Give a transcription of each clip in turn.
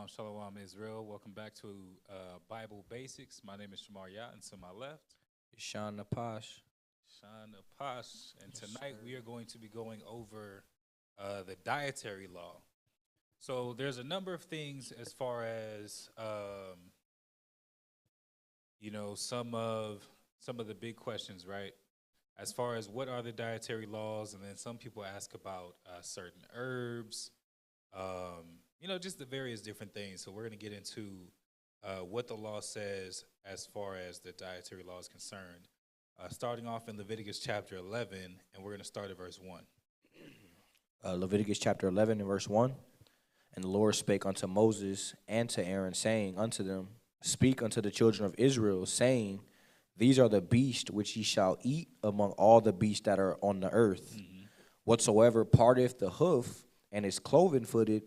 Shalom Israel. Welcome back to Bible Basics. My name is Shamar, and to my left, Sean Apash. And tonight we are going to be going over the Dietary Law. So there's a number of things as far as some of the big questions, right? As far as what are the dietary laws, and then some people ask about certain herbs. Just the various different things. So we're going to get into what the law says as far as the dietary law is concerned. Starting off in Leviticus chapter 11, and we're going to start at verse 1. Leviticus chapter 11 and verse 1. And the Lord spake unto Moses and to Aaron, saying unto them, Speak unto the children of Israel, saying, These are the beasts which ye shall eat among all the beasts that are on the earth. Mm-hmm. Whatsoever parteth the hoof and is cloven-footed,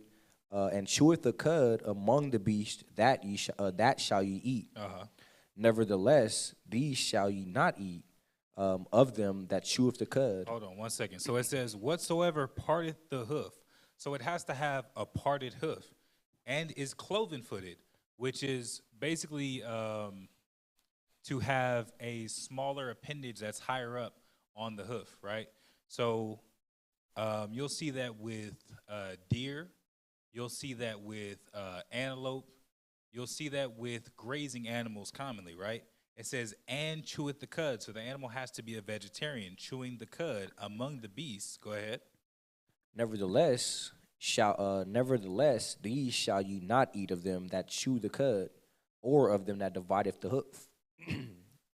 and cheweth the cud among the beasts, that shall ye eat. Nevertheless, these shall ye not eat of them that cheweth the cud. Hold on 1 second. So it says, whatsoever parteth the hoof. So it has to have a parted hoof and is cloven-footed, which is basically to have a smaller appendage that's higher up on the hoof, right? So you'll see that with deer. You'll see that with antelope. You'll see that with grazing animals commonly, right? It says, and cheweth the cud. So the animal has to be a vegetarian, chewing the cud among the beasts. Go ahead. Nevertheless, these shall ye not eat of them that chew the cud, or of them that divideth the hoof.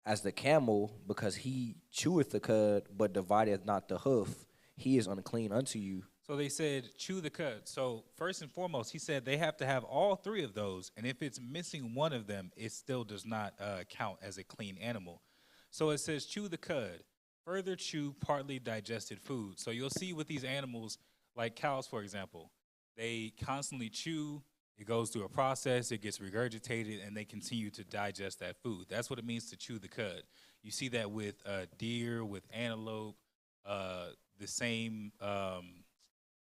As the camel, because he cheweth the cud, but divideth not the hoof, he is unclean unto you. So they said, chew the cud. So first and foremost, he said they have to have all three of those. And if it's missing one of them, it still does not count as a clean animal. So it says, chew the cud. Further chew partly digested food. So you'll see with these animals, like cows, for example, they constantly chew. It goes through a process. It gets regurgitated, and they continue to digest that food. That's what it means to chew the cud. You see that with deer, with antelope, the same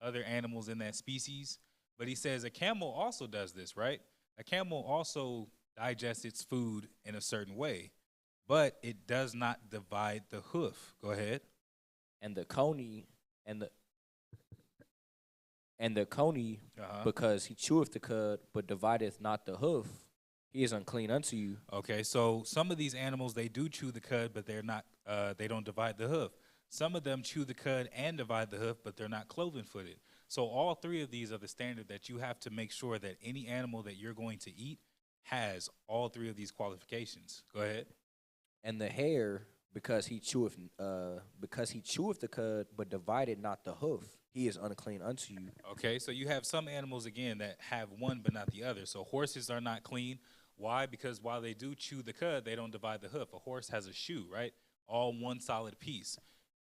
other animals in that species. But he says a camel also does this, right? A camel also digests its food in a certain way, but it does not divide the hoof. Go ahead. And the coney, because he cheweth the cud, but divideth not the hoof, he is unclean unto you. Okay, so some of these animals, they do chew the cud, but they're not. They don't divide the hoof. Some of them chew the cud and divide the hoof, but they're not cloven-footed. So all three of these are the standard that you have to make sure that any animal that you're going to eat has all three of these qualifications. Go ahead. And the hare, because he cheweth the cud, but divided not the hoof, he is unclean unto you. Okay, so you have some animals, again, that have one but not the other. So horses are not clean. Why? Because while they do chew the cud, they don't divide the hoof. A horse has a shoe, right? All one solid piece.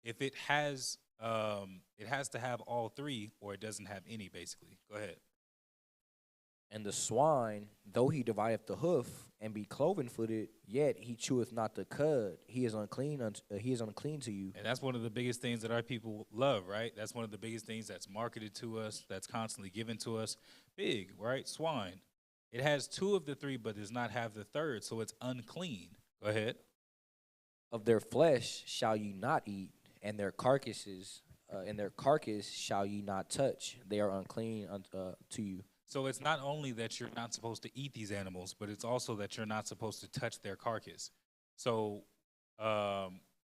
If it has to have all three, or it doesn't have any, basically. Go ahead. And the swine, though he divideth the hoof and be cloven-footed, yet he cheweth not the cud. He is unclean to you. And that's one of the biggest things that our people love, right? That's one of the biggest things that's marketed to us, that's constantly given to us. Big, right? Swine. It has two of the three, but does not have the third, so it's unclean. Go ahead. Of their flesh shall ye not eat, and their carcasses, and their carcass shall ye not touch; they are unclean to you. So it's not only that you're not supposed to eat these animals, but it's also that you're not supposed to touch their carcass. So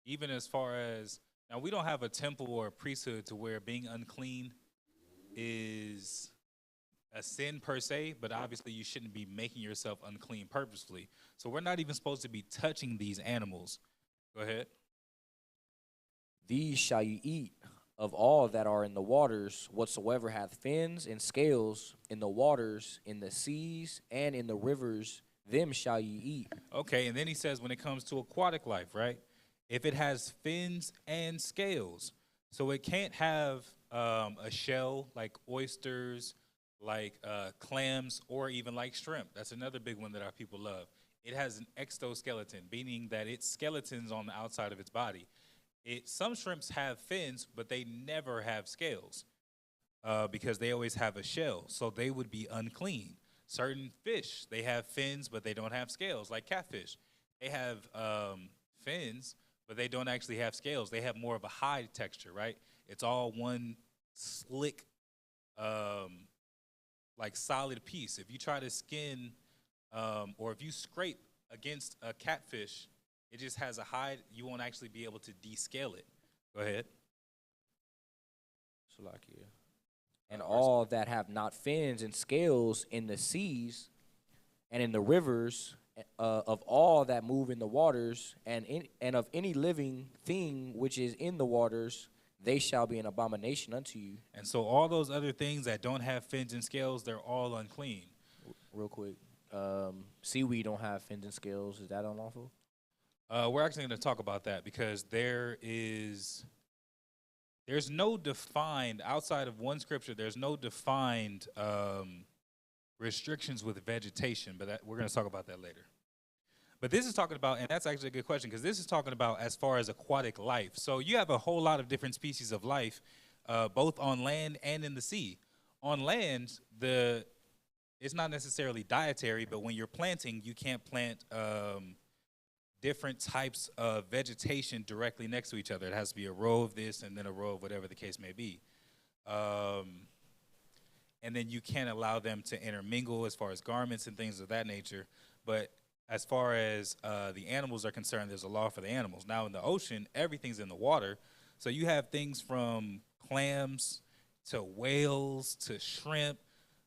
even as far as now, we don't have a temple or a priesthood to where being unclean is a sin per se, but obviously you shouldn't be making yourself unclean purposefully. So we're not even supposed to be touching these animals. Go ahead. These shall ye eat of all that are in the waters, whatsoever hath fins and scales in the waters, in the seas, and in the rivers, them shall ye eat. Okay, and then he says when it comes to aquatic life, right? If it has fins and scales, so it can't have a shell like oysters, like clams, or even like shrimp. That's another big one that our people love. It has an exoskeleton, meaning that its skeleton's on the outside of its body. Some shrimps have fins, but they never have scales because they always have a shell, so they would be unclean. Certain fish, they have fins, but they don't have scales, like catfish. They have fins, but they don't actually have scales. They have more of a hide texture, right? It's all one slick, like solid piece. If you try to skin or if you scrape against a catfish, it just has a hide. You won't actually be able to descale it. Go ahead. Salakia. And all that have not fins and scales in the seas and in the rivers, of all that move in the waters, and of any living thing which is in the waters, they shall be an abomination unto you. And so all those other things that don't have fins and scales, they're all unclean. Real quick, seaweed don't have fins and scales. Is that unlawful? We're actually going to talk about that because there's no defined, outside of one scripture, there's no defined restrictions with vegetation, but we're going to talk about that later. But this is talking about, and that's actually a good question, because this is talking about as far as aquatic life. So you have a whole lot of different species of life, both on land and in the sea. On land, it's not necessarily dietary, but when you're planting, you can't plant different types of vegetation directly next to each other. It has to be a row of this and then a row of whatever the case may be. And then you can't allow them to intermingle as far as garments and things of that nature. But as far as the animals are concerned, there's a law for the animals. Now in the ocean, everything's in the water. So you have things from clams to whales to shrimp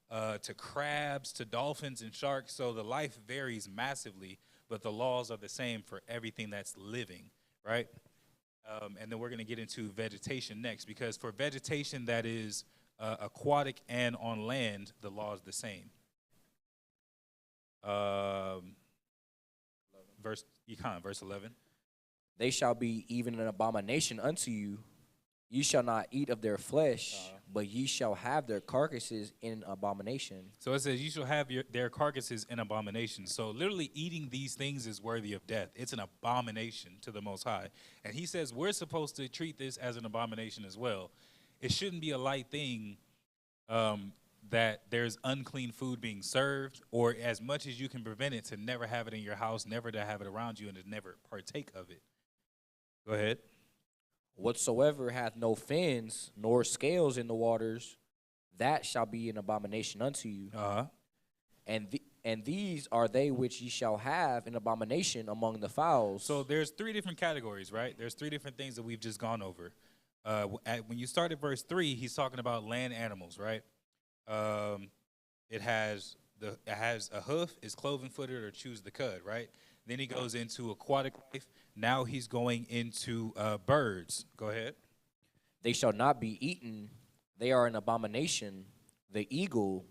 to crabs to dolphins and sharks. So the life varies massively, but the laws are the same for everything that's living, right? And then we're going to get into vegetation next, because for vegetation that is aquatic and on land, the law is the same. Verse 11. They shall be even an abomination unto you. Ye shall not eat of their flesh, but ye shall have their carcasses in abomination. So it says you shall have their carcasses in abomination. So literally eating these things is worthy of death. It's an abomination to the Most High. And he says we're supposed to treat this as an abomination as well. It shouldn't be a light thing that there's unclean food being served, or as much as you can prevent it, to never have it in your house, never to have it around you, and to never partake of it. Go ahead. Whatsoever hath no fins nor scales in the waters, that shall be an abomination unto you. And these are they which ye shall have an abomination among the fowls. So there's three different categories, right? There's three different things that we've just gone over. When you start at verse 3, he's talking about land animals, right? It has a hoof, is cloven-footed, or chews the cud, right? Then he goes into aquatic life. Now he's going into birds. Go ahead. They shall not be eaten. They are an abomination. The eagle,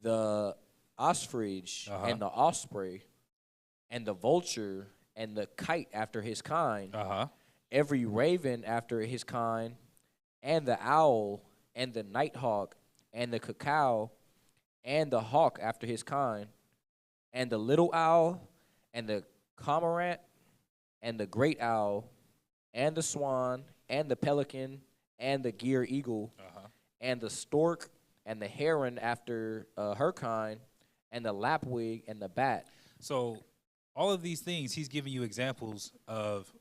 the ostrich, and the osprey, and the vulture, and the kite after his kind, every raven after his kind, and the owl, and the nighthawk, and the cacao, and the hawk after his kind, and the little owl, and the cormorant, and the great owl, and the swan, and the pelican, and the gear eagle, and the stork, and the heron after her kind, and the lapwing, and the bat. So all of these things, he's giving you examples of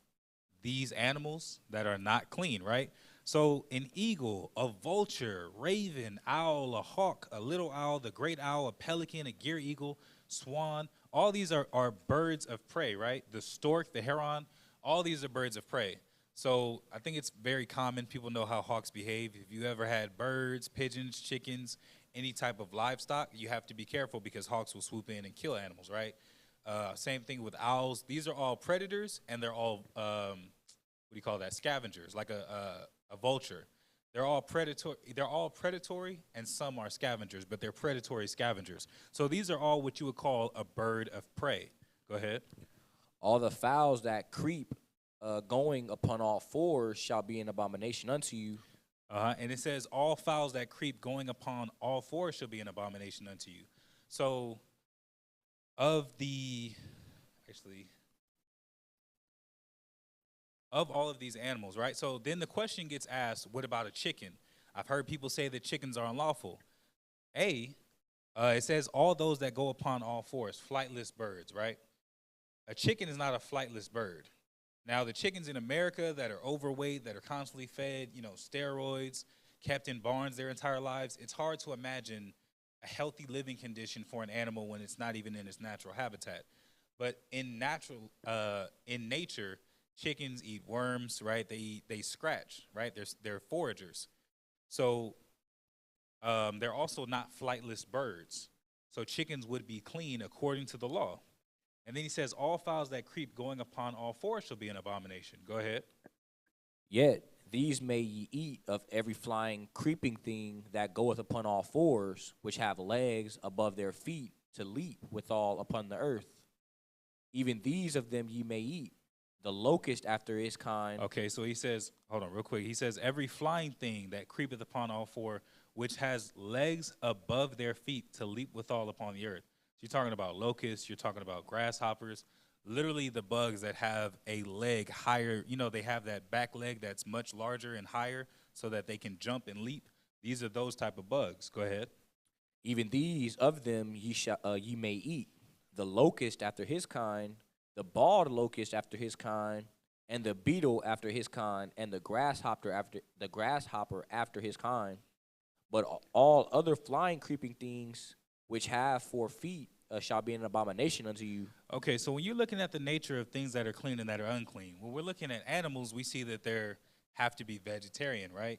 these animals that are not clean, right? So an eagle, a vulture, raven, owl, a hawk, a little owl, the great owl, a pelican, a gear eagle, swan, all these are birds of prey, right? The stork, the heron, all these are birds of prey. So I think it's very common. People know how hawks behave. If you ever had birds, pigeons, chickens, any type of livestock, you have to be careful because hawks will swoop in and kill animals, right? Same thing with owls. These are all predators, and they're all, what do you call that, scavengers, like a vulture. They're all predatory, and some are scavengers, but they're predatory scavengers. So these are all what you would call a bird of prey. Go ahead. All the fowls that creep going upon all fours shall be an abomination unto you. And it says, all fowls that creep going upon all fours shall be an abomination unto you. So of all of these animals, right? So then the question gets asked, what about a chicken? I've heard people say that chickens are unlawful. It says all those that go upon all fours, flightless birds, right? A chicken is not a flightless bird. Now, the chickens in America that are overweight, that are constantly fed, steroids, kept in barns their entire lives, it's hard to imagine a healthy living condition for an animal when it's not even in its natural habitat. But in nature, chickens eat worms, right? They scratch, right? They're foragers. So they're also not flightless birds. So chickens would be clean according to the law. And then he says, all fowls that creep going upon all fours shall be an abomination. Go ahead. Yet these may ye eat of every flying creeping thing that goeth upon all fours, which have legs above their feet to leap withal upon the earth. Even these of them ye may eat, the locust after his kind. Okay, so he says, hold on real quick. He says, every flying thing that creepeth upon all four, which has legs above their feet to leap withal upon the earth. So you're talking about locusts, you're talking about grasshoppers, literally the bugs that have a leg higher, they have that back leg that's much larger and higher so that they can jump and leap. These are those type of bugs. Go ahead. Even these of them ye may eat, the locust after his kind, the bald locust after his kind, and the beetle after his kind, and the grasshopper after his kind. But all other flying creeping things which have 4 feet shall be an abomination unto you. Okay, so when you're looking at the nature of things that are clean and that are unclean, when we're looking at animals, we see that they have to be vegetarian, right?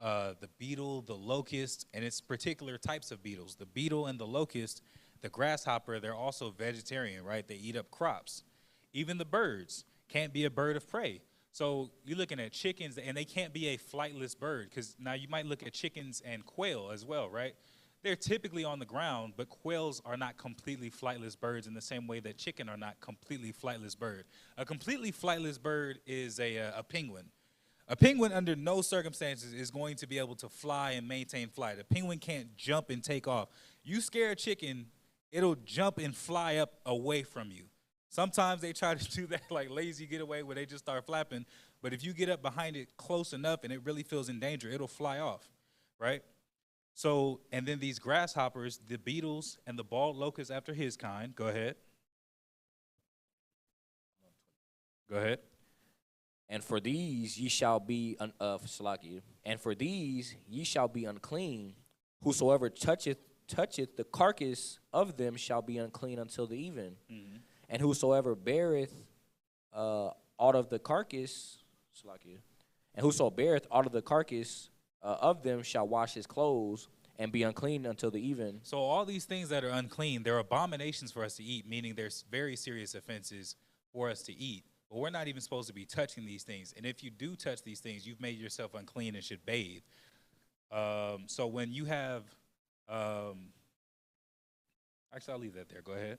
The beetle, the locust, and it's particular types of beetles. The beetle and the locust, the grasshopper, they're also vegetarian, right? They eat up crops. Even the birds can't be a bird of prey. So you're looking at chickens, and they can't be a flightless bird, because now you might look at chickens and quail as well, right? They're typically on the ground, but quails are not completely flightless birds in the same way that chicken are not completely flightless bird. A completely flightless bird is a penguin. A penguin, under no circumstances, is going to be able to fly and maintain flight. A penguin can't jump and take off. You scare a chicken, it'll jump and fly up away from you. Sometimes they try to do that like lazy getaway where they just start flapping, but if you get up behind it close enough and it really feels in danger, it'll fly off, right? So, and then these grasshoppers, the beetles, and the bald locust after his kind. Go ahead. Go ahead. And for these ye shall be and for these ye shall be unclean. Whosoever toucheth the carcass of them shall be unclean until the even. Mm-hmm. And whosoever beareth out of the carcass, and whoso beareth out of the carcass of them shall wash his clothes and be unclean until the even. So all these things that are unclean, they're abominations for us to eat, meaning there's very serious offenses for us to eat. But we're not even supposed to be touching these things. And if you do touch these things, you've made yourself unclean and should bathe. So when you have, actually, I'll leave that there. Go ahead.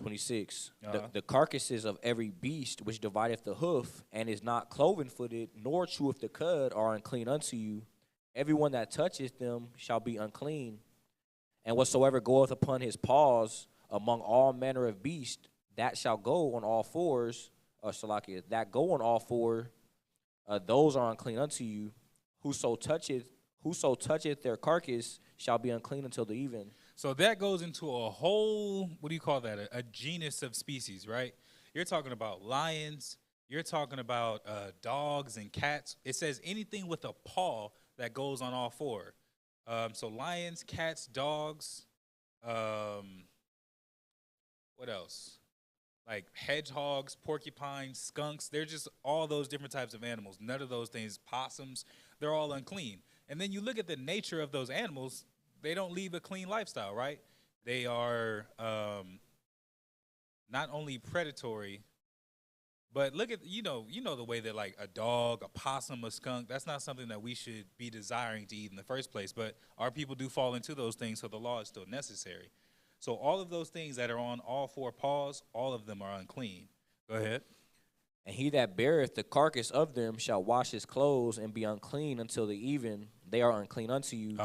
26. The carcasses of every beast which divideth the hoof and is not cloven-footed, nor cheweth the cud, are unclean unto you. Everyone that toucheth them shall be unclean. And whatsoever goeth upon his paws among all manner of beasts, that shall go on all fours, that go on all four, those are unclean unto you. Whoso toucheth their carcass shall be unclean until the even. So that goes into a whole, what do you call that? A genus of species, right? You're talking about lions, you're talking about dogs and cats. It says anything with a paw that goes on all four. So lions, cats, dogs. What else? Like hedgehogs, porcupines, skunks. They're just all those different types of animals. None of those things, possums, they're all unclean. And then you look at the nature of those animals, they don't leave a clean lifestyle, right? They are not only predatory, but look at you know the way that like a dog, a possum, a skunk, that's not something that we should be desiring to eat in the first place. But our people do fall into those things, so the law is still necessary. So all of those things that are on all four paws, all of them are unclean. Go ahead. And he that beareth the carcass of them shall wash his clothes and be unclean until the even. They are unclean unto you.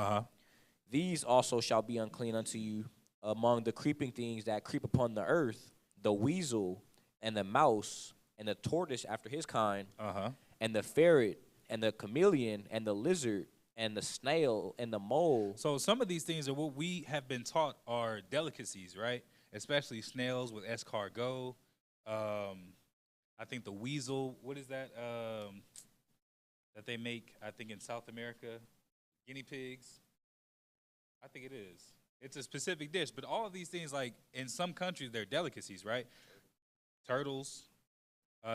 These also shall be unclean unto you among the creeping things that creep upon the earth, the weasel and the mouse and the tortoise after his kind, and the ferret and the chameleon and the lizard and the snail and the mole. So some of these things are what we have been taught are delicacies, right? Especially snails with escargot. I think the weasel, what is that? That they make, I think, in South America? Guinea pigs? I think it is. It's a specific dish. But all of these things, like, in some countries, they're delicacies, right? Turtles.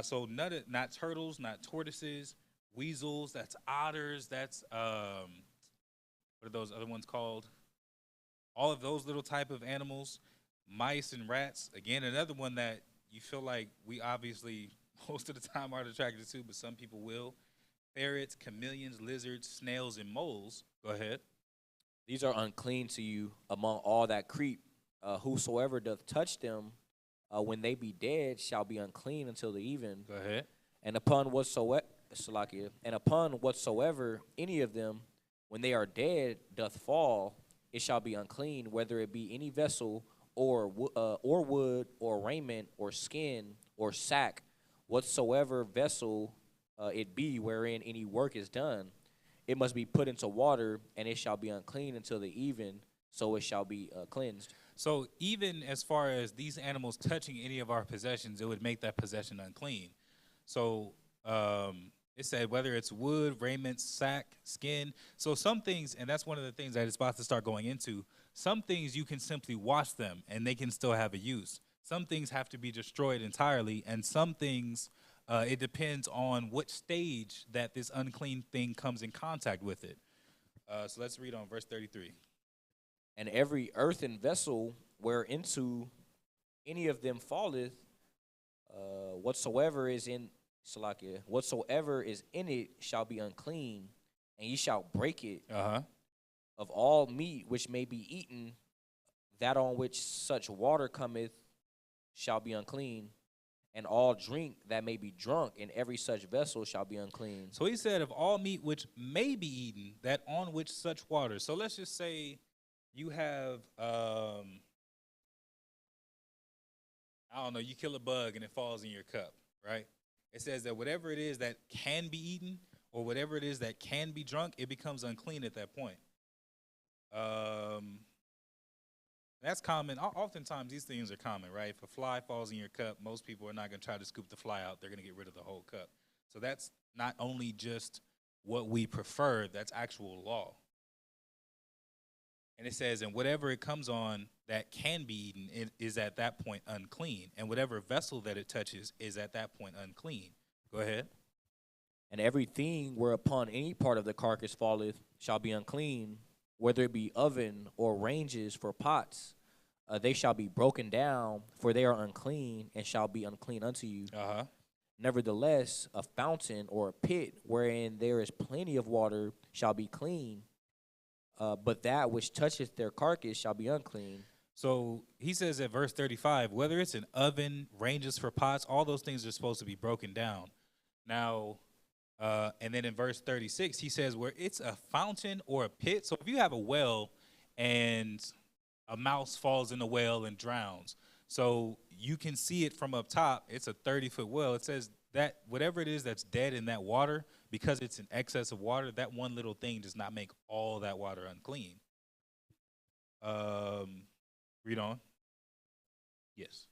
So not turtles, not tortoises, weasels, that's otters, that's, what are those other ones called? All of those little type of animals, mice and rats. Again, another one that you feel like we obviously most of the time aren't attracted to, but some people will. Ferrets, chameleons, lizards, snails, and moles. Go ahead. These are unclean to you among all that creep. Whosoever doth touch them, when they be dead, shall be unclean until the even. Go ahead. And upon whatsoever, any of them, when they are dead, doth fall, it shall be unclean, whether it be any vessel or wood or raiment or skin or sack, whatsoever vessel it be wherein any work is done. It must be put into water, and it shall be unclean until the even, so it shall be cleansed. So even as far as these animals touching any of our possessions, it would make that possession unclean. So it said whether it's wood, raiment, sack, skin. So some things, and that's one of the things that it's about to start going into, some things you can simply wash them, and they can still have a use. Some things have to be destroyed entirely, and some things, it depends on what stage that this unclean thing comes in contact with it. So let's read on verse 33. And every earthen vessel whereinto any of them falleth, whatsoever is in it shall be unclean, and ye shall break it. Of all meat which may be eaten, that on which such water cometh shall be unclean, and all drink that may be drunk in every such vessel shall be unclean. So he said, of all meat which may be eaten, that on which such water. So let's just say you have, I don't know, you kill a bug and it falls in your cup, right? It says that whatever it is that can be eaten or whatever it is that can be drunk, it becomes unclean at that point. That's common. Oftentimes, these things are common, right? If a fly falls in your cup, most people are not going to try to scoop the fly out. They're going to get rid of the whole cup. So that's not only just what we prefer, that's actual law. And it says, and whatever it comes on that can be eaten, it is at that point unclean. And whatever vessel that it touches is at that point unclean. Go ahead. And everything whereupon any part of the carcass falleth shall be unclean, whether it be oven or ranges for pots. They shall be broken down, for they are unclean, and shall be unclean unto you. Nevertheless, a fountain or a pit wherein there is plenty of water shall be clean, but that which toucheth their carcass shall be unclean. So he says at verse 35, whether it's an oven, ranges for pots, all those things are supposed to be broken down. Now, and then in verse 36, he says where it's a fountain or a pit. So if you have a well and a mouse falls in the well and drowns, so you can see it from up top. It's a 30-foot well. It says that whatever it is that's dead in that water, because it's an excess of water, that one little thing does not make all that water unclean. Read on. Yes.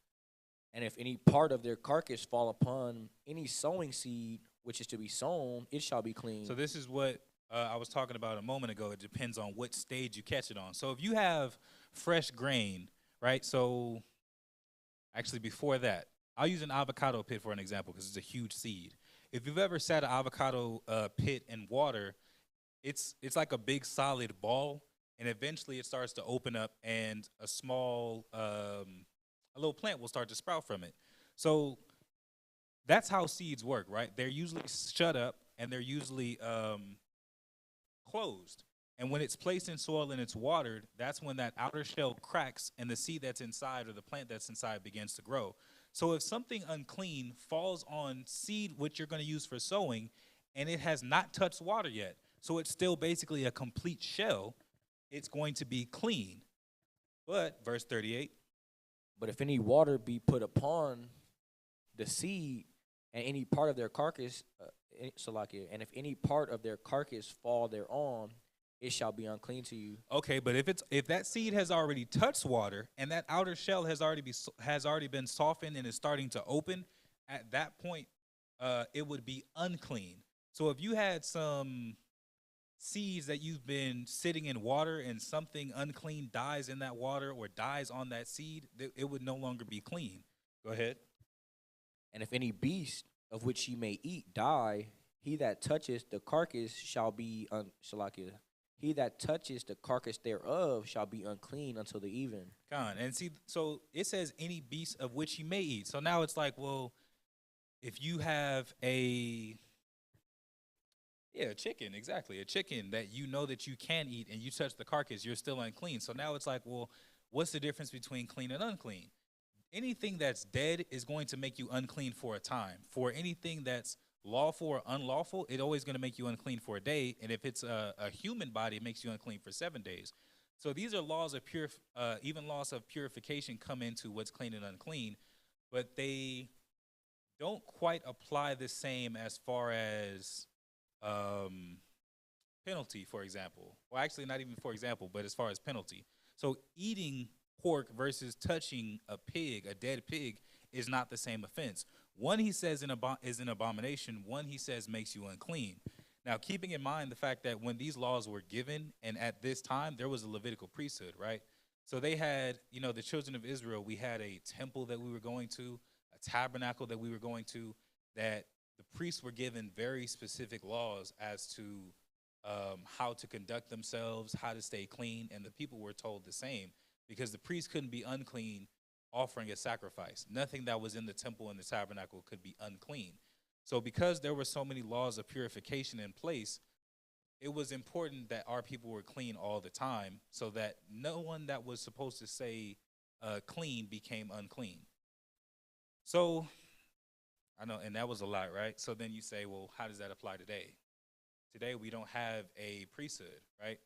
And if any part of their carcass fall upon any sowing seed which is to be sown, it shall be clean. So this is what I was talking about a moment ago. It depends on what stage you catch it on. So if you have fresh grain, right? So actually before that, I'll use an avocado pit for an example because it's a huge seed. If you've ever sat an avocado pit in water, it's like a big solid ball, and eventually it starts to open up, and a small, a little plant will start to sprout from it. So that's how seeds work, right? They're usually shut up, and they're usually closed. And when it's placed in soil and it's watered, that's when that outer shell cracks and the seed that's inside or the plant that's inside begins to grow. So if something unclean falls on seed which you're going to use for sowing and it has not touched water yet, so it's still basically a complete shell, it's going to be clean. But, verse 38, But if any water be put upon the seed, and any part of their carcass, and if any part of their carcass fall thereon, it shall be unclean to you. okay, but if that seed has already touched water and that outer shell has already been softened and is starting to open, at that point, it would be unclean. So if you had some seeds that you've been sitting in water and something unclean dies in that water or dies on that seed, it would no longer be clean. Go ahead. And if any beast of which ye may eat die, he that toucheth the carcass shall be he that touches the carcass thereof shall be unclean until the even. Gone. And see, so it says any beast of which you may eat. So now it's like, well, if you have a chicken, exactly, a chicken that you know that you can eat and you touch the carcass, you're still unclean. So now it's like, well, what's the difference between clean and unclean? Anything that's dead is going to make you unclean for a time. For anything that's lawful or unlawful, it's always going to make you unclean for a day. And if it's a human body, it makes you unclean for 7 days. So these are laws of even laws of purification come into what's clean and unclean, but they don't quite apply the same as far as penalty, for example. Well, actually, not even for example, but as far as penalty. So eating pork versus touching a pig, a dead pig, is not the same offense. One, he says, is an abomination. One, he says, makes you unclean. Now, keeping in mind the fact that when these laws were given, and at this time, there was a Levitical priesthood, right? So they had, the children of Israel, we had a temple that we were going to, a tabernacle that we were going to, that the priests were given very specific laws as to how to conduct themselves, how to stay clean, and the people were told the same, because the priest couldn't be unclean offering a sacrifice. Nothing that was in the temple and the tabernacle could be unclean. So because there were so many laws of purification in place, it was important that our people were clean all the time so that no one that was supposed to say clean became unclean. So, I know, and that was a lot, right? So then you say, well, how does that apply today? Today we don't have a priesthood, right?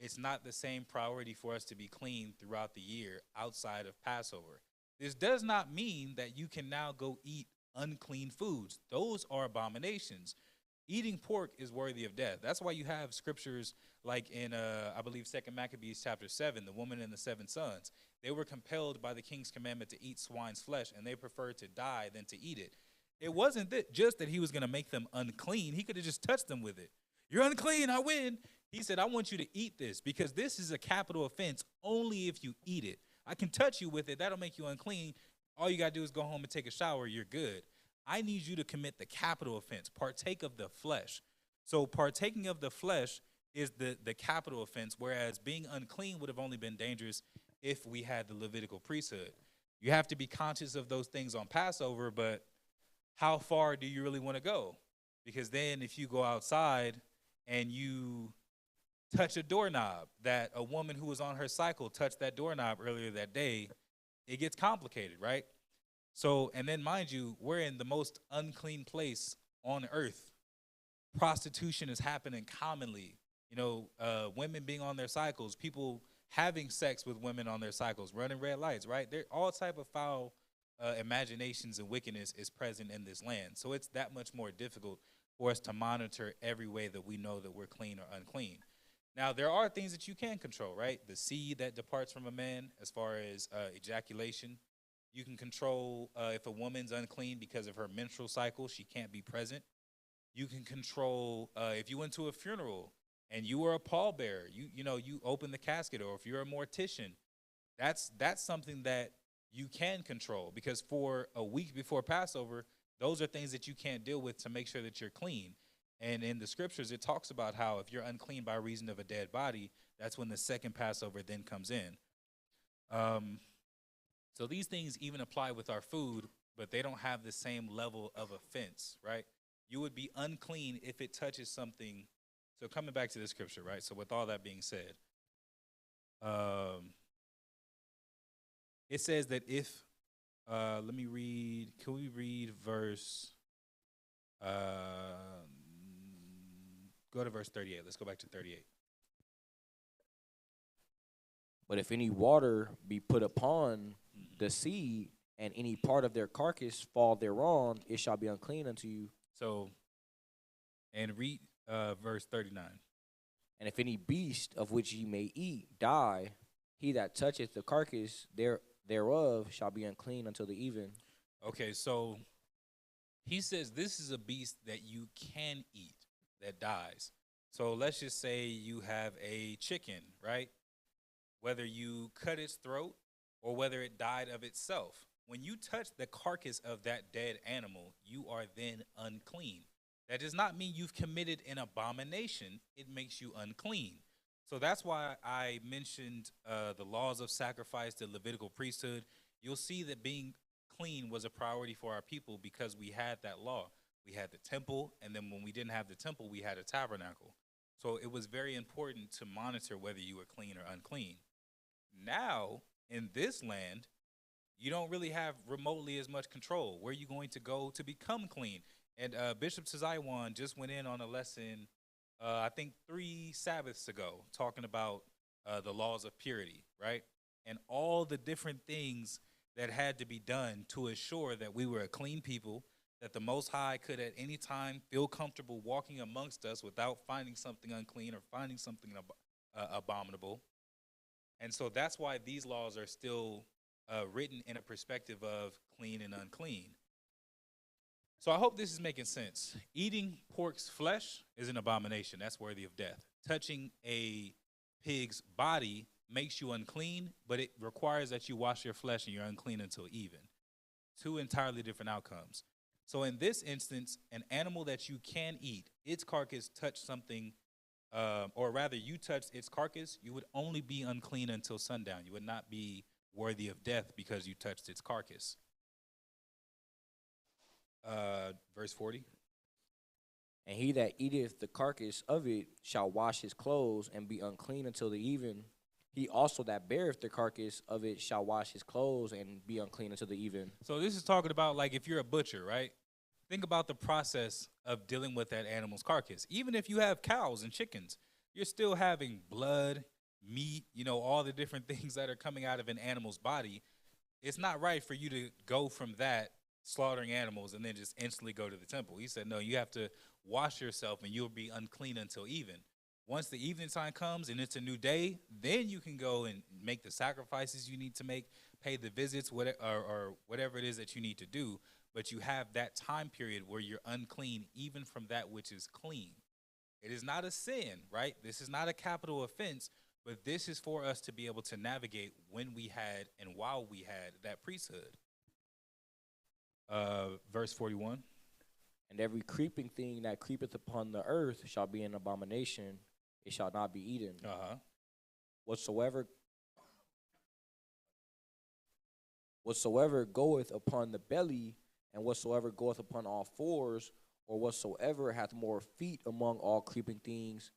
It's not the same priority for us to be clean throughout the year outside of Passover. This does not mean that you can now go eat unclean foods. Those are abominations. Eating pork is worthy of death. That's why you have scriptures like in, I believe, 2 Maccabees chapter 7, the woman and the 7 sons. They were compelled by the king's commandment to eat swine's flesh, and they preferred to die than to eat it. It wasn't just that he was going to make them unclean. He could have just touched them with it. You're unclean, I win. He said, I want you to eat this because this is a capital offense only if you eat it. I can touch you with it. That'll make you unclean. All you got to do is go home and take a shower. You're good. I need you to commit the capital offense, partake of the flesh. So partaking of the flesh is the capital offense, whereas being unclean would have only been dangerous if we had the Levitical priesthood. You have to be conscious of those things on Passover, but how far do you really want to go? Because then if you go outside and you touch a doorknob, that a woman who was on her cycle touched that doorknob earlier that day, it gets complicated, right? So, and then mind you, we're in the most unclean place on earth. Prostitution is happening commonly. Women being on their cycles, people having sex with women on their cycles, running red lights, right? There, all type of foul imaginations and wickedness is present in this land. So it's that much more difficult for us to monitor every way that we know that we're clean or unclean. Now, there are things that you can control, right? The seed that departs from a man as far as ejaculation. You can control if a woman's unclean because of her menstrual cycle, she can't be present. You can control if you went to a funeral and you were a pallbearer, you open the casket, or if you're a mortician, that's something that you can control, because for a week before Passover, those are things that you can't deal with to make sure that you're clean. And in the scriptures, it talks about how if you're unclean by reason of a dead body, that's when the second Passover then comes in. So these things even apply with our food, but they don't have the same level of offense, right? You would be unclean if it touches something. So coming back to the scripture, right? So with all that being said, it says that if, let me read, can we read verse, go to verse 38. Let's go back to 38. But if any water be put upon the seed, and any part of their carcass fall thereon, it shall be unclean unto you. So, and read verse 39. And if any beast of which ye may eat die, he that toucheth the carcass thereof shall be unclean until the even. Okay, so he says this is a beast that you can eat that dies. So let's just say you have a chicken, right? Whether you cut its throat or whether it died of itself, when you touch the carcass of that dead animal, you are then unclean. That does not mean you've committed an abomination. It makes you unclean. So that's why I mentioned the laws of sacrifice, the Levitical priesthood. You'll see that being clean was a priority for our people because we had that law. We had the temple, and then when we didn't have the temple, we had a tabernacle. So it was very important to monitor whether you were clean or unclean. Now, in this land, you don't really have remotely as much control. Where are you going to go to become clean? And Bishop Tazaiwan just went in on a lesson, I think 3 Sabbaths ago, talking about the laws of purity, right? And all the different things that had to be done to assure that we were a clean people, that the Most High could at any time feel comfortable walking amongst us without finding something unclean or finding something abominable. And so that's why these laws are still written in a perspective of clean and unclean. So I hope this is making sense. Eating pork's flesh is an abomination. That's worthy of death. Touching a pig's body makes you unclean, but it requires that you wash your flesh and you're unclean until even. 2 entirely different outcomes. So in this instance, an animal that you can eat, its carcass touched something, or rather you touched its carcass, you would only be unclean until sundown. You would not be worthy of death because you touched its carcass. Verse 40. And he that eateth the carcass of it shall wash his clothes and be unclean until the even. He also that beareth the carcass of it shall wash his clothes and be unclean until the even. So this is talking about, like, if you're a butcher, right? Think about the process of dealing with that animal's carcass. Even if you have cows and chickens, you're still having blood, meat, all the different things that are coming out of an animal's body. It's not right for you to go from that, slaughtering animals, and then just instantly go to the temple. He said, no, you have to wash yourself and you'll be unclean until even. Once the evening time comes and it's a new day, then you can go and make the sacrifices you need to make, pay the visits, or whatever it is that you need to do. But you have that time period where you're unclean even from that which is clean. It is not a sin, right? This is not a capital offense, but this is for us to be able to navigate when we had and while we had that priesthood. Verse 41. And every creeping thing that creepeth upon the earth shall be an abomination. It shall not be eaten. Whatsoever goeth upon the belly, and whatsoever goeth upon all fours, or whatsoever hath more feet among all creeping things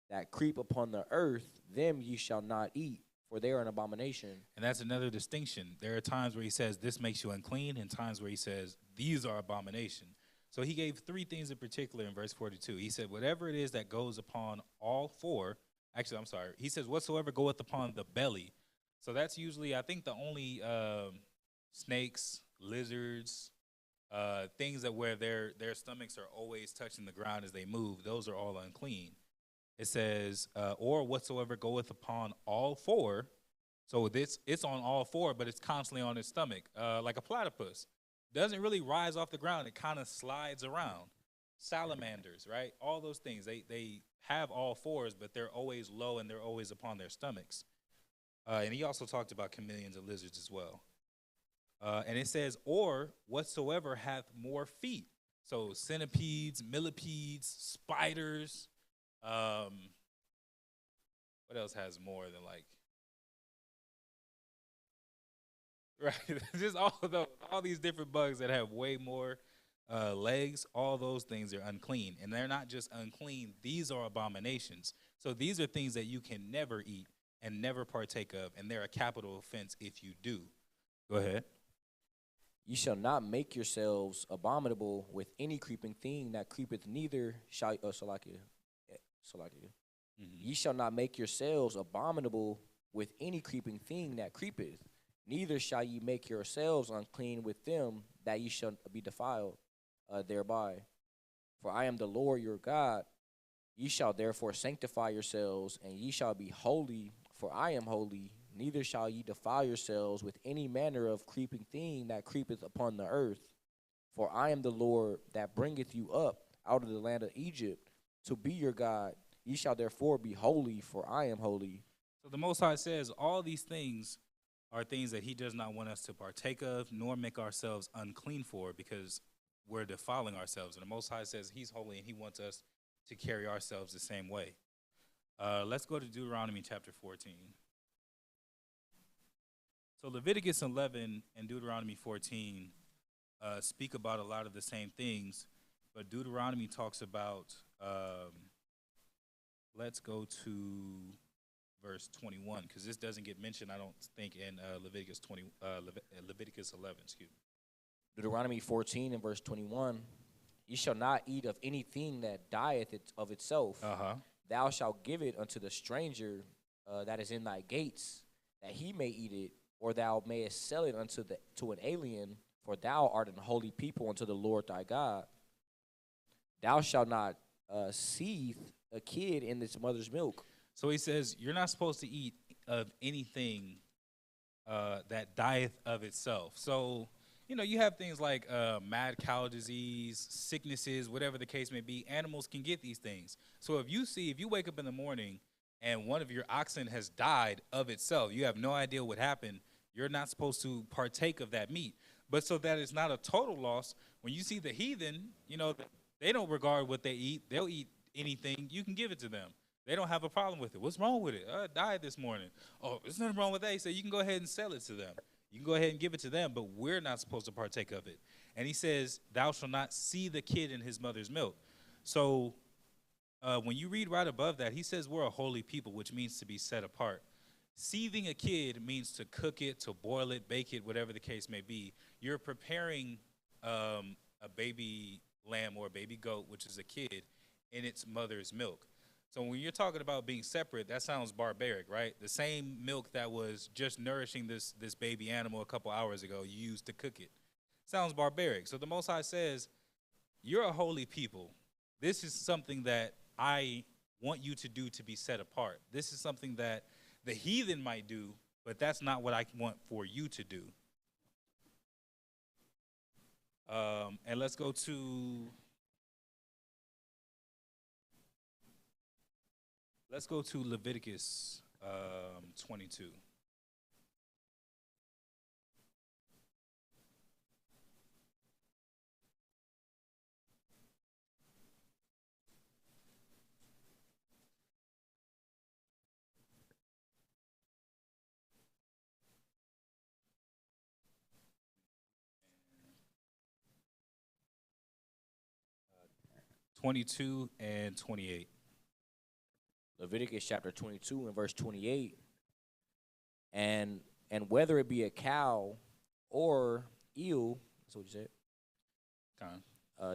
that creep upon the earth, them ye shall not eat, for they are an abomination. And that's another distinction. There are times where he says this makes you unclean, and times where he says these are abomination. So he gave 3 things in particular in verse 42. He said, whatever it is that goes upon all 4, actually, I'm sorry. He says, whatsoever goeth upon the belly. So that's usually, I think, the only snakes, lizards, things that where their stomachs are always touching the ground as they move. Those are all unclean. It says, or whatsoever goeth upon all 4. So it's on all four, but it's constantly on its stomach, like a platypus. Doesn't really rise off the ground. It kind of slides around. Salamanders, right? All those things. They have all fours, but they're always low and they're always upon their stomachs. And he also talked about chameleons and lizards as well. And it says, or whatsoever hath more feet. So centipedes, millipedes, spiders. What else has more than like? Right, just all of those, all these different bugs that have way more legs. All those things are unclean, and they're not just unclean. These are abominations. So these are things that you can never eat and never partake of, and they're a capital offense if you do. Go ahead. Ye shall not make yourselves abominable with any creeping thing that creepeth, neither shall Ye shall not make yourselves abominable with any creeping thing that creepeth, neither shall ye make yourselves unclean with them, that ye shall be defiled thereby. For I am the Lord your God. Ye shall therefore sanctify yourselves, and ye shall be holy, for I am holy. Neither shall ye defile yourselves with any manner of creeping thing that creepeth upon the earth. For I am the Lord that bringeth you up out of the land of Egypt to be your God. Ye shall therefore be holy, for I am holy. So the Most High says all these things are things that he does not want us to partake of, nor make ourselves unclean for, because we're defiling ourselves. And the Most High says he's holy, and he wants us to carry ourselves the same way. Let's go to Deuteronomy chapter 14. So Leviticus 11 and Deuteronomy 14 speak about a lot of the same things, but Deuteronomy talks about, let's go to verse 21, because this doesn't get mentioned, I don't think, in Leviticus 11, excuse me. Deuteronomy 14 and verse 21. Ye shall not eat of anything that dieth of itself. Thou shalt give it unto the stranger that is in thy gates, that he may eat it, or thou mayest sell it to an alien, for thou art an holy people unto the Lord thy God. Thou shalt not seethe a kid in its mother's milk. So he says you're not supposed to eat of anything that dieth of itself. So, you know, you have things like mad cow disease, sicknesses, whatever the case may be. Animals can get these things. So if you wake up in the morning and one of your oxen has died of itself, you have no idea what happened, you're not supposed to partake of that meat. But so that it's not a total loss, when you see the heathen, you know, they don't regard what they eat. They'll eat anything. You can give it to them. They don't have a problem with it. What's wrong with it? I died this morning. Oh, there's nothing wrong with that. He said you can go ahead and sell it to them. You can go ahead and give it to them, but we're not supposed to partake of it. And he says, thou shalt not see the kid in his mother's milk. So when you read right above that, he says we're a holy people, which means to be set apart. Seething a kid means to cook it, to boil it, bake it, whatever the case may be. You're preparing a baby lamb or a baby goat, which is a kid, in its mother's milk. So when you're talking about being separate, that sounds barbaric, right? The same milk that was just nourishing this baby animal a couple hours ago, you used to cook it. Sounds barbaric. So the Most High says, you're a holy people. This is something that I want you to do to be set apart. This is something that the heathen might do, but that's not what I want for you to do. And let's go to Leviticus 22. Uh, 22 and 28. Leviticus chapter 22 and verse 28. And whether it be a cow or ewe, that's what you said.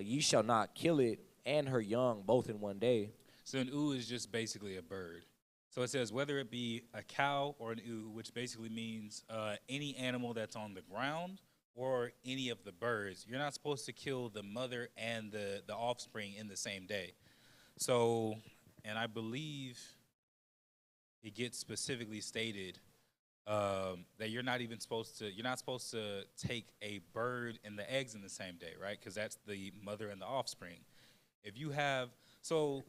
Ye shall not kill it and her young both in one day. So an ewe is just basically a bird. So it says whether it be a cow or an ewe, which basically means any animal that's on the ground or any of the birds. You're not supposed to kill the mother and the offspring in the same day. So, and I believe it gets specifically stated that you're not supposed to take a bird and the eggs in the same day, right? Because that's the mother and the offspring. If you have, so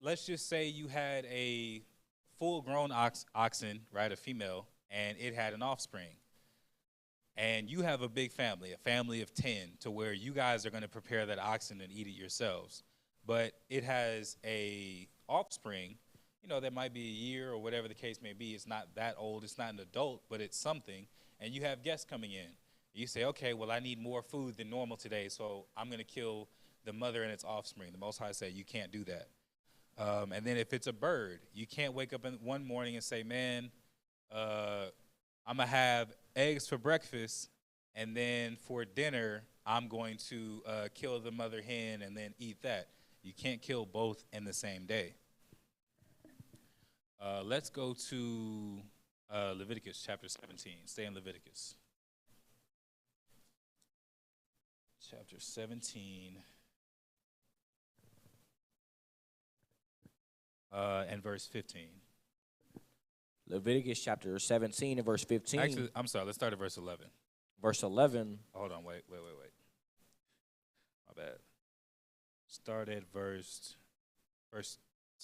let's just say you had a full-grown oxen, right, a female, and it had an offspring. And you have a big family, a family of 10, to where you guys are going to prepare that oxen and eat it yourselves. But it has a offspring, that might be a year or whatever the case may be. It's not that old. It's not an adult, but it's something. And you have guests coming in. You say, okay, well, I need more food than normal today, so I'm going to kill the mother and its offspring. The Most High said you can't do that. And then if it's a bird, you can't wake up one morning and say, man, I'm going to have eggs for breakfast, and then for dinner, I'm going to kill the mother hen and then eat that. You can't kill both in the same day. Let's go to Leviticus chapter 17. Stay in Leviticus. Chapter 17. And verse 15. Leviticus chapter 17 and verse 15. Actually, I'm sorry. Let's start at verse 11. Verse 11. Hold on. Wait. My bad. Start at verse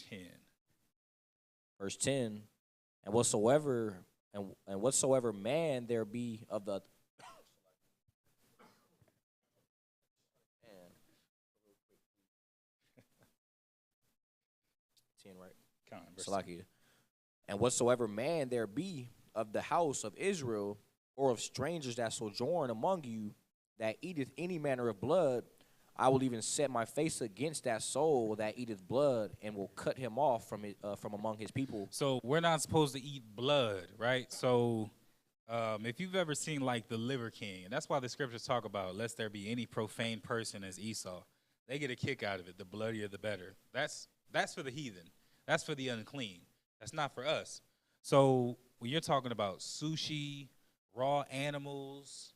10. Verse 10. And whatsoever man there be of the 10, right? Salakia. And whatsoever man there be of the house of Israel, or of strangers that sojourn among you, that eateth any manner of blood, I will even set my face against that soul that eateth blood, and will cut him off from among his people. So we're not supposed to eat blood, right? So if you've ever seen like the Liver King, and that's why the scriptures talk about, lest there be any profane person as Esau, they get a kick out of it. The bloodier, the better. That's for the heathen. That's for the unclean. That's not for us. So when you're talking about sushi, raw animals,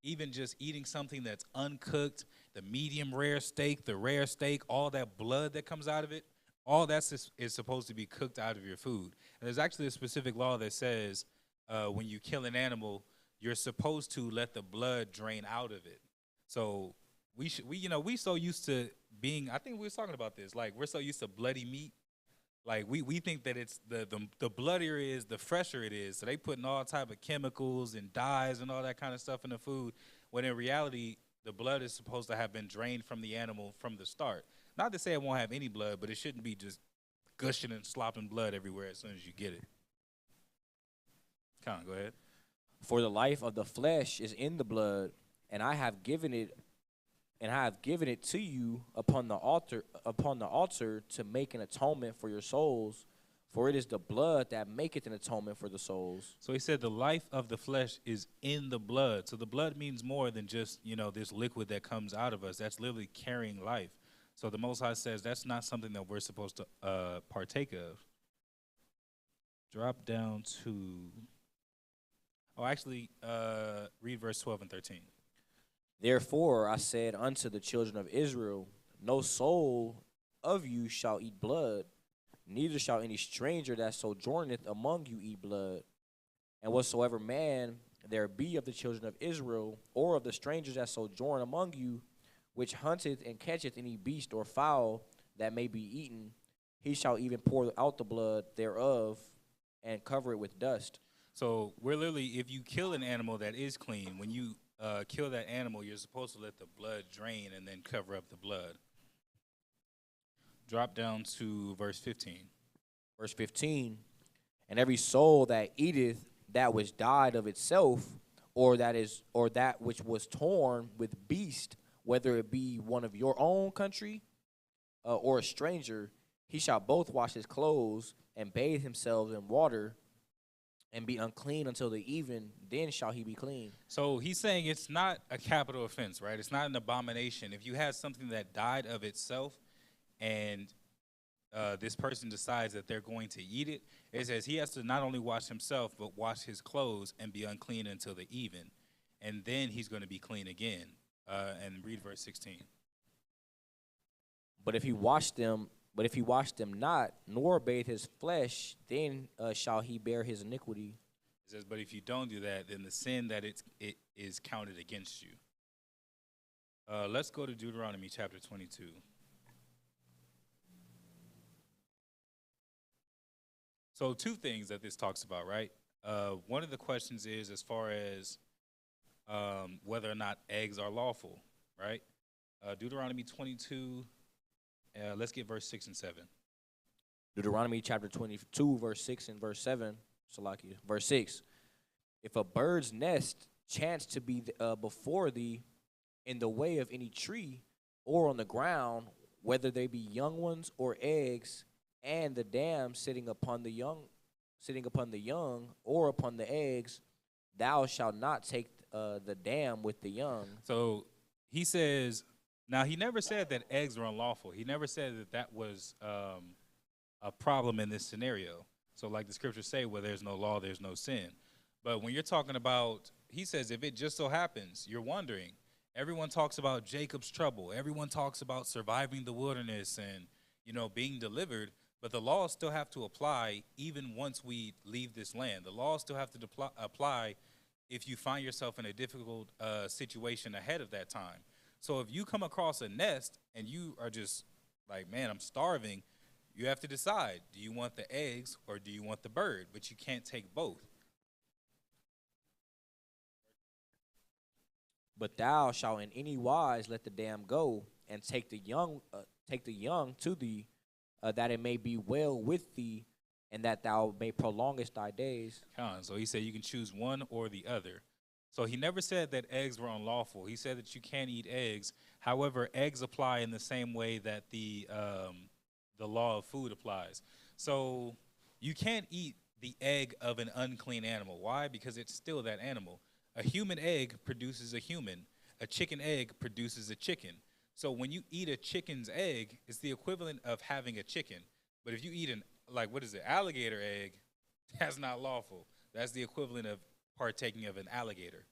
even just eating something that's uncooked, the medium rare steak, the rare steak, all that blood that comes out of it, all that is supposed to be cooked out of your food. And there's actually a specific law that says when you kill an animal, you're supposed to let the blood drain out of it. So we so used to being, I think we were talking about this, like we're so used to bloody meat. Like we think that it's the bloodier it is, the fresher it is. So they putting all type of chemicals and dyes and all that kind of stuff in the food, when in reality, the blood is supposed to have been drained from the animal from the start. Not to say it won't have any blood, but it shouldn't be just gushing and slopping blood everywhere as soon as you get it. Come on, go ahead. For the life of the flesh is in the blood, and I have given it to you upon the altar to make an atonement for your souls, for it is the blood that maketh an atonement for the souls. So he said the life of the flesh is in the blood. So the blood means more than just, this liquid that comes out of us. That's literally carrying life. So the Most High says that's not something that we're supposed to partake of. Drop down to, read verse 12 and 13. Therefore I said unto the children of Israel, no soul of you shall eat blood, neither shall any stranger that sojourneth among you eat blood. And whatsoever man there be of the children of Israel, or of the strangers that sojourn among you, which hunteth and catcheth any beast or fowl that may be eaten, he shall even pour out the blood thereof and cover it with dust. So we're literally, if you kill an animal that is clean, when you kill that animal, you're supposed to let the blood drain and then cover up the blood. Drop down to verse 15. Verse 15, and every soul that eateth that which died of itself, or that which was torn with beast, whether it be one of your own country or a stranger, he shall both wash his clothes and bathe himself in water, and be unclean until the even, then shall he be clean. So he's saying it's not a capital offense, right? It's not an abomination. If you had something that died of itself and this person decides that they're going to eat it, it says he has to not only wash himself, but wash his clothes and be unclean until the even. And then he's going to be clean again. And read verse 16. But if he wash them But if he wash them not, nor bathe his flesh, then shall he bear his iniquity. It says, but if you don't do that, then the sin that it is counted against you. Let's go to Deuteronomy chapter 22. So two things that this talks about, right? One of the questions is as far as whether or not eggs are lawful, right? Deuteronomy 22, let's get verse 6 and 7. Deuteronomy chapter 22, verse 6 and verse 7. Salakia. Verse 6. If a bird's nest chance to be before thee in the way of any tree or on the ground, whether they be young ones or eggs, and the dam sitting upon the young or upon the eggs, thou shalt not take the dam with the young. So he says, now he never said that eggs are unlawful. He never said that that was a problem in this scenario. So like the scriptures say, where there's no law, there's no sin. But when you're talking about, he says, if it just so happens, you're wondering, everyone talks about Jacob's trouble. Everyone talks about surviving the wilderness and, being delivered. But the laws still have to apply even once we leave this land. The laws still have to apply if you find yourself in a difficult situation ahead of that time. So if you come across a nest and you are just like, man, I'm starving, you have to decide, do you want the eggs or do you want the bird? But you can't take both. But thou shalt in any wise let the dam go, and take the young to thee, that it may be well with thee, and that thou may prolongest thy days. So he said you can choose one or the other. So he never said that eggs were unlawful. He said that you can't eat eggs. However, eggs apply in the same way that the law of food applies. So you can't eat the egg of an unclean animal. Why? Because it's still that animal. A human egg produces a human. A chicken egg produces a chicken. So when you eat a chicken's egg, it's the equivalent of having a chicken. But if you eat alligator egg, that's not lawful. That's the equivalent of partaking of an alligator,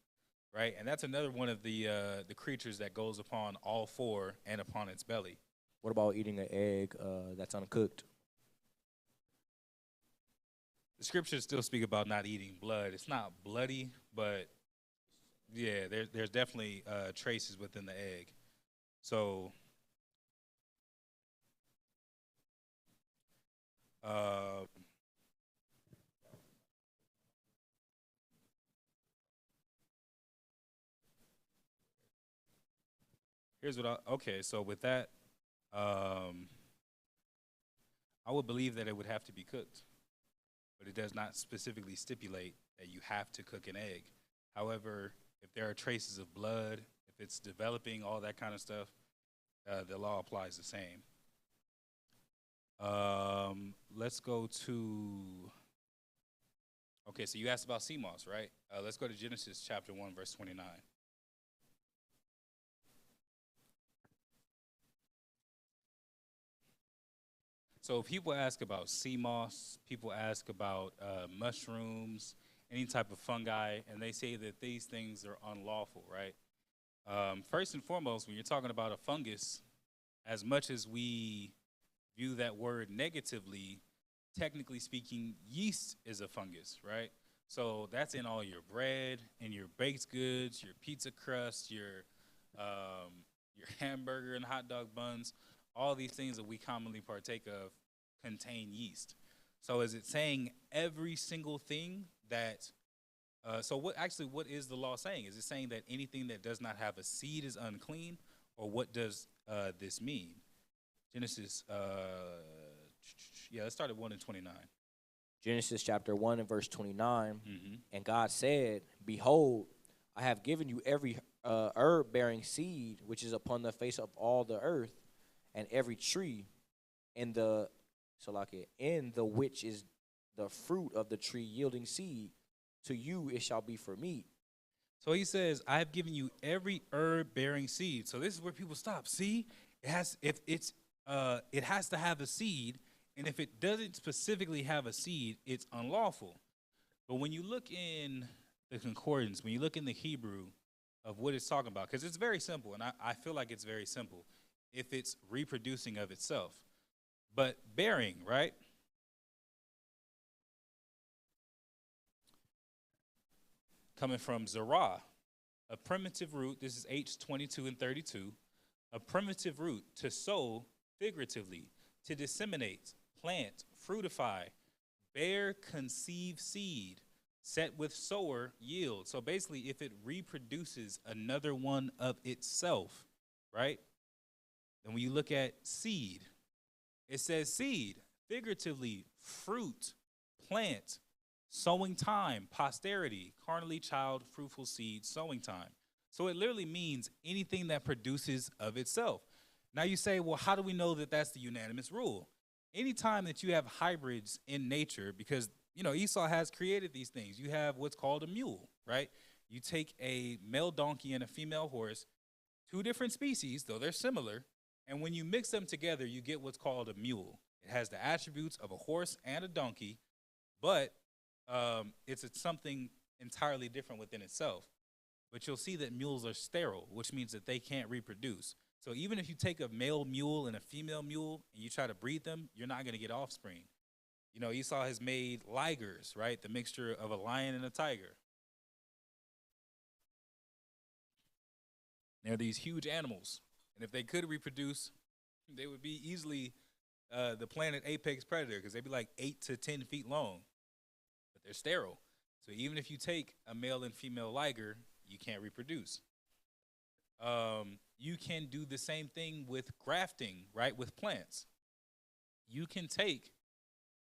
right? And that's another one of the creatures that goes upon all four and upon its belly. What about eating an egg that's uncooked? The scriptures still speak about not eating blood. It's not bloody, but yeah, there's definitely traces within the egg. So, here's what so with that, I would believe that it would have to be cooked, but it does not specifically stipulate that you have to cook an egg. However, if there are traces of blood, if it's developing, all that kind of stuff, the law applies the same. Let's go to, okay, so you asked about sea moss, right? Let's go to Genesis chapter 1, verse 29. So people ask about sea moss, people ask about mushrooms, any type of fungi, and they say that these things are unlawful, right? First and foremost, when you're talking about a fungus, as much as we view that word negatively, technically speaking, yeast is a fungus, right? So that's in all your bread, in your baked goods, your pizza crust, your hamburger and hot dog buns. All these things that we commonly partake of contain yeast. So is it saying every single thing that, what is the law saying? Is it saying that anything that does not have a seed is unclean, or what does this mean? Genesis, let's start at 1 and 29. Genesis chapter 1 and verse 29. Mm-hmm. And God said, Behold, I have given you every herb-bearing seed which is upon the face of all the earth, and every tree in the which is the fruit of the tree yielding seed. To you it shall be for meat. So he says, I have given you every herb-bearing seed. So this is where people stop. See, it has to have a seed, and if it doesn't specifically have a seed, it's unlawful. But when you look in the concordance, when you look in the Hebrew of what it's talking about, because it's very simple, and I feel like it's very simple, if it's reproducing of itself. But bearing, right? Coming from zerah, a primitive root. This is H22 and 32. A primitive root, to sow figuratively, to disseminate, plant, fruitify, bear, conceive seed, set with sower, yield. So basically, if it reproduces another one of itself, right? And when you look at seed, it says seed, figuratively, fruit, plant, sowing time, posterity, carnally child, fruitful seed, sowing time. So it literally means anything that produces of itself. Now you say, well, how do we know that that's the unanimous rule? Anytime that you have hybrids in nature, because, you know, Esau has created these things. You have what's called a mule, right? You take a male donkey and a female horse, two different species, though they're similar, and when you mix them together, you get what's called a mule. It has the attributes of a horse and a donkey, but it's something entirely different within itself. But you'll see that mules are sterile, which means that they can't reproduce. So even if you take a male mule and a female mule and you try to breed them, you're not going to get offspring. You know, Esau has made ligers, right? The mixture of a lion and a tiger. They're these huge animals. And if they could reproduce, they would be easily the planet apex predator, because they'd be like 8 to 10 feet long. But they're sterile. So even if you take a male and female liger, you can't reproduce. You can do the same thing with grafting, right, with plants. You can take,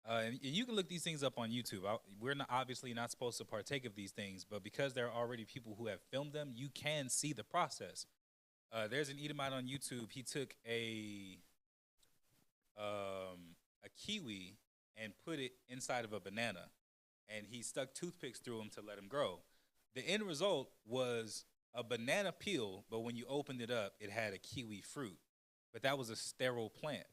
and you can look these things up on YouTube. We're obviously not supposed to partake of these things, but because there are already people who have filmed them, you can see the process. There's an Edomite on YouTube. He took a kiwi and put it inside of a banana, and he stuck toothpicks through them to let them grow. The end result was a banana peel, but when you opened it up, it had a kiwi fruit. But that was a sterile plant,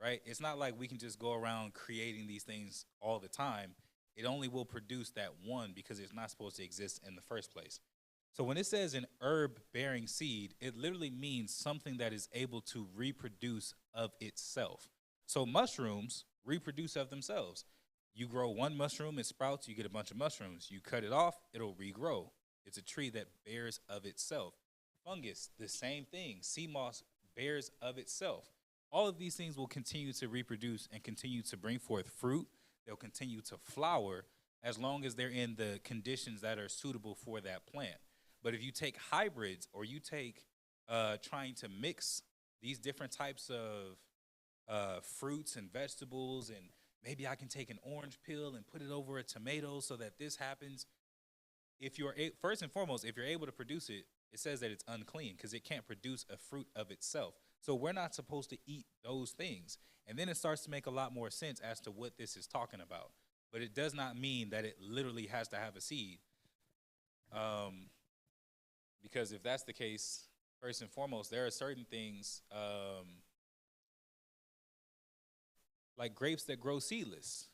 right? It's not like we can just go around creating these things all the time. It only will produce that one because it's not supposed to exist in the first place. So when it says an herb-bearing seed, it literally means something that is able to reproduce of itself. So mushrooms reproduce of themselves. You grow one mushroom, it sprouts, you get a bunch of mushrooms. You cut it off, it'll regrow. It's a tree that bears of itself. Fungus, the same thing. Sea moss bears of itself. All of these things will continue to reproduce and continue to bring forth fruit. They'll continue to flower as long as they're in the conditions that are suitable for that plant. But if you take hybrids, or you take trying to mix these different types of fruits and vegetables, and maybe I can take an orange peel and put it over a tomato so that this happens. If you're first and foremost, if you're able to produce it, it says that it's unclean because it can't produce a fruit of itself. So we're not supposed to eat those things. And then it starts to make a lot more sense as to what this is talking about. But it does not mean that it literally has to have a seed. Because if that's the case, first and foremost, there are certain things like grapes that grow seedless.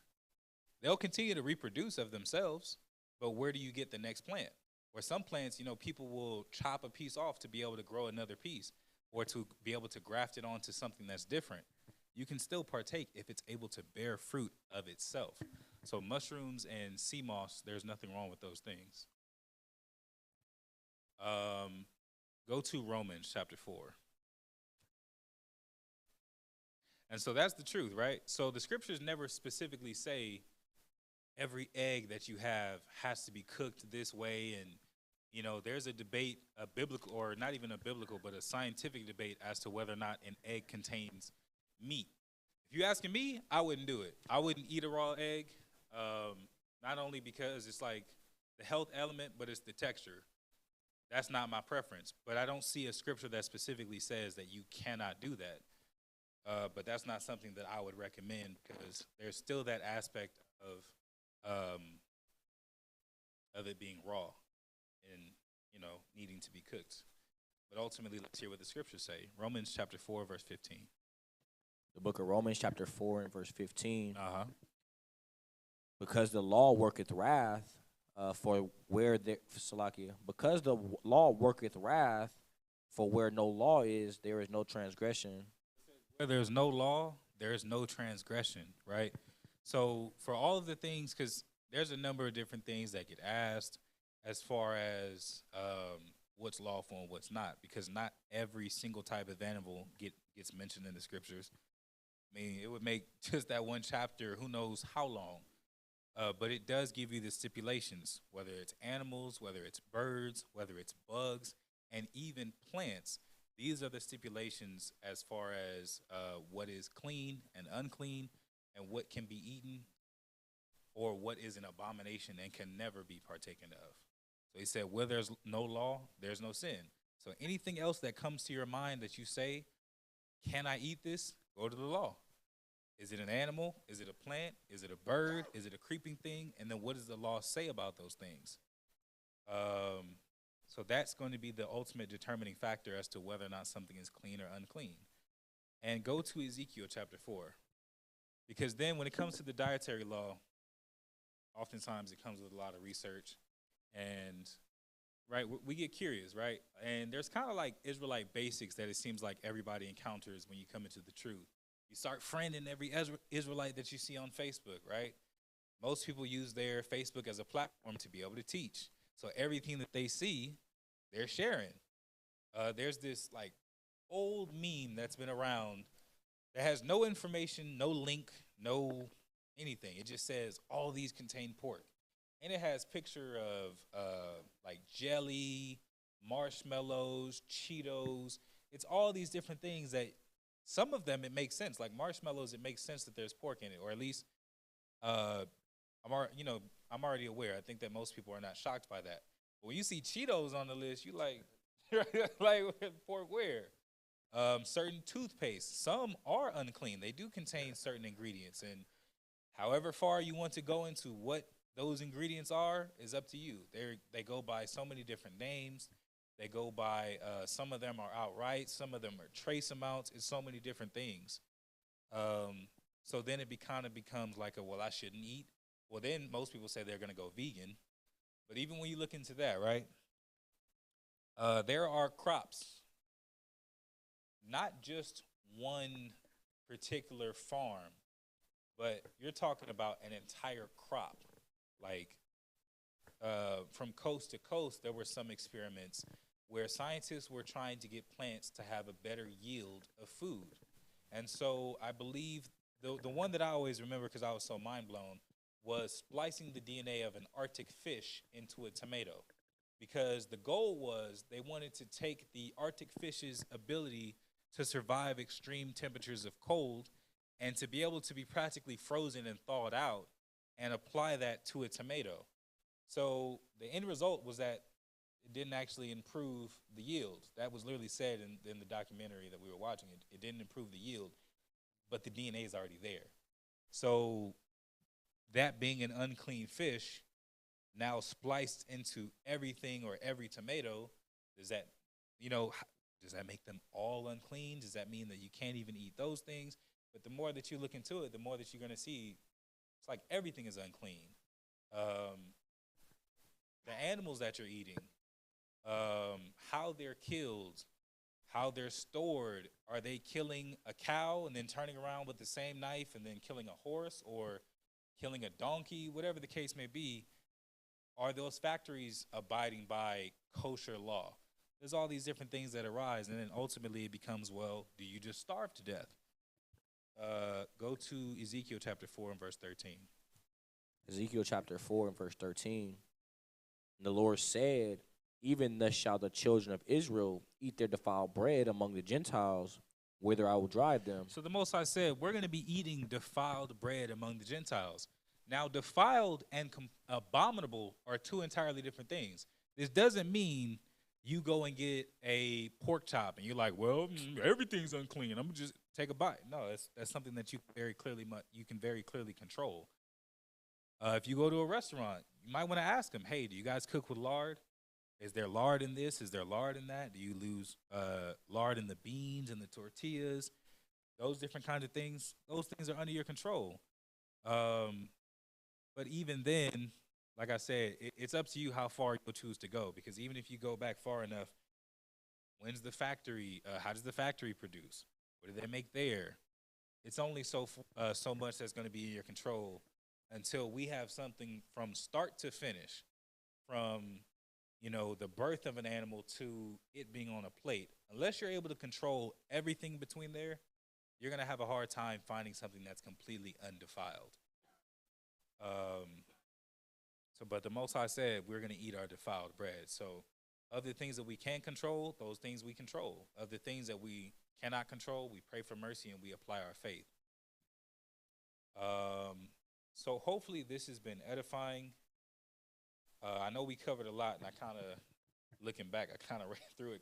They'll continue to reproduce of themselves, but where do you get the next plant? Or some plants, you know, people will chop a piece off to be able to grow another piece, or to be able to graft it onto something that's different. You can still partake if it's able to bear fruit of itself. So mushrooms and sea moss, there's nothing wrong with those things. Go to Romans chapter 4. And so that's the truth, right? So the scriptures never specifically say every egg that you have has to be cooked this way. And, you know, there's a debate, a biblical, or not even a biblical, but a scientific debate as to whether or not an egg contains meat. If you're asking me, I wouldn't do it. I wouldn't eat a raw egg, not only because it's like the health element, but it's the texture. That's not my preference. But I don't see a scripture that specifically says that you cannot do that. But that's not something that I would recommend, because there's still that aspect of it being raw and, you know, needing to be cooked. But ultimately, let's hear what the scriptures say. Romans chapter 4, verse 15. The book of Romans chapter 4 and verse 15. Uh-huh. Because the law worketh wrath, because the law worketh wrath, for where no law is, there is no transgression. Where there's no law, there's no transgression, right? So for all of the things, because there's a number of different things that get asked as far as what's lawful and what's not, because not every single type of animal gets mentioned in the scriptures. I mean, it would make just that one chapter, who knows how long. But it does give you the stipulations, whether it's animals, whether it's birds, whether it's bugs, and even plants. These are the stipulations as far as what is clean and unclean, and what can be eaten, or what is an abomination and can never be partaken of. So he said, where there's no law, there's no sin. So anything else that comes to your mind that you say, can I eat this? Go to the law. Is it an animal? Is it a plant? Is it a bird? Is it a creeping thing? And then what does the law say about those things? So that's going to be the ultimate determining factor as to whether or not something is clean or unclean. And go to Ezekiel chapter 4. Because then when it comes to the dietary law, oftentimes it comes with a lot of research. And, right, we get curious, right? And there's kind of like Israelite basics that it seems like everybody encounters when you come into the truth. You start friending every Israelite that you see on Facebook, right? Most people use their Facebook as a platform to be able to teach. So everything that they see, they're sharing. There's this like old meme that's been around that has no information, no link, no anything. It just says all these contain pork. And it has picture of like jelly, marshmallows, Cheetos. It's all these different things that some of them it makes sense. Like marshmallows, it makes sense that there's pork in it, or at least I'm already aware. I think that most people are not shocked by that. But when you see Cheetos on the list, you like, like pork where? Certain toothpaste, some are unclean. They do contain certain ingredients, and however far you want to go into what those ingredients are is up to you. They go by so many different names. They go by, some of them are outright, some of them are trace amounts. It's so many different things. So then it kind of becomes like well, I shouldn't eat. Well, then most people say they're going to go vegan. But even when you look into that, right, there are crops, not just one particular farm, but you're talking about an entire crop. Like from coast to coast, there were some experiments where scientists were trying to get plants to have a better yield of food. And so I believe the one that I always remember because I was so mind blown was splicing the DNA of an Arctic fish into a tomato, because the goal was they wanted to take the Arctic fish's ability to survive extreme temperatures of cold and to be able to be practically frozen and thawed out and apply that to a tomato. So the end result was that it didn't actually improve the yield. That was literally said in the documentary that we were watching. It didn't improve the yield, but the DNA is already there. So that being an unclean fish, now spliced into everything or every tomato, does that make them all unclean? Does that mean that you can't even eat those things? But the more that you look into it, the more that you're going to see it's like everything is unclean. The animals that you're eating, how they're killed, how they're stored. Are they killing a cow and then turning around with the same knife and then killing a horse or killing a donkey, whatever the case may be? Are those factories abiding by kosher law? There's all these different things that arise, and then ultimately it becomes, well, do you just starve to death? Go to Ezekiel chapter 4 and verse 13. Ezekiel chapter 4 and verse 13. And the Lord said, even thus shall the children of Israel eat their defiled bread among the Gentiles, whither I will drive them. So the Most High said, we're going to be eating defiled bread among the Gentiles. Now, defiled and abominable are two entirely different things. This doesn't mean you go and get a pork chop and you're like, well, everything's unclean. I'm going to just take a bite. No, that's something that you can very clearly control. If you go to a restaurant, you might want to ask them, hey, do you guys cook with lard? Is there lard in this? Is there lard in that? Do you lose lard in the beans and the tortillas? Those different kinds of things, those things are under your control. But even then, like I said, it's up to you how far you'll choose to go, because even if you go back far enough, when's the factory? How does the factory produce? What do they make there? it's only so much that's going to be in your control until we have something from start to finish, from the birth of an animal to it being on a plate. Unless you're able to control everything between there, you're going to have a hard time finding something that's completely undefiled. But the Most High said we're going to eat our defiled bread. So of the things that we can control, those things we control. Of the things that we cannot control, we pray for mercy and we apply our faith. So hopefully this has been edifying. I know we covered a lot, and I kind of, looking back, I kind of ran through it.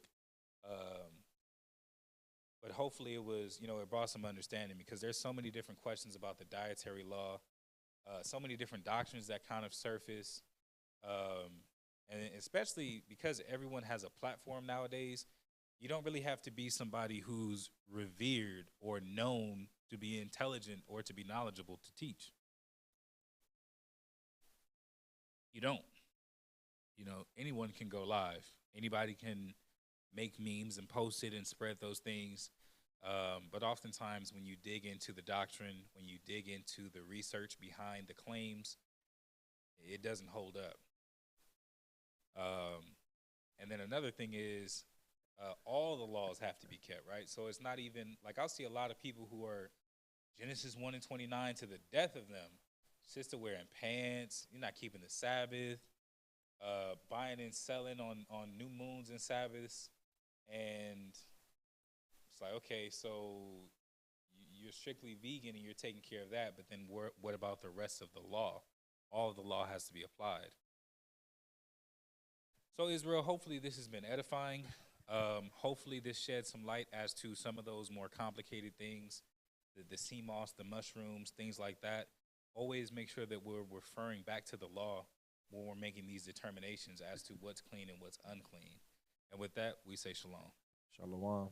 But hopefully it was, it brought some understanding, because there's so many different questions about the dietary law, so many different doctrines that kind of surface, and especially because everyone has a platform nowadays, you don't really have to be somebody who's revered or known to be intelligent or to be knowledgeable to teach. You don't. Anyone can go live. Anybody can make memes and post it and spread those things. But oftentimes when you dig into the doctrine, when you dig into the research behind the claims, it doesn't hold up. And then another thing is, all the laws have to be kept, right? So it's not even, like, I'll see a lot of people who are Genesis 1:29 to the death of them. Sister wearing pants, you're not keeping the Sabbath, buying and selling on new moons and Sabbaths. And it's like, okay, so you're strictly vegan and you're taking care of that, but then what about the rest of the law? All of the law has to be applied. So Israel, hopefully this has been edifying. Hopefully this sheds some light as to some of those more complicated things, the sea moss, the mushrooms, things like that. Always make sure that we're referring back to the law when we're making these determinations as to what's clean and what's unclean. And with that, we say shalom. Shalom.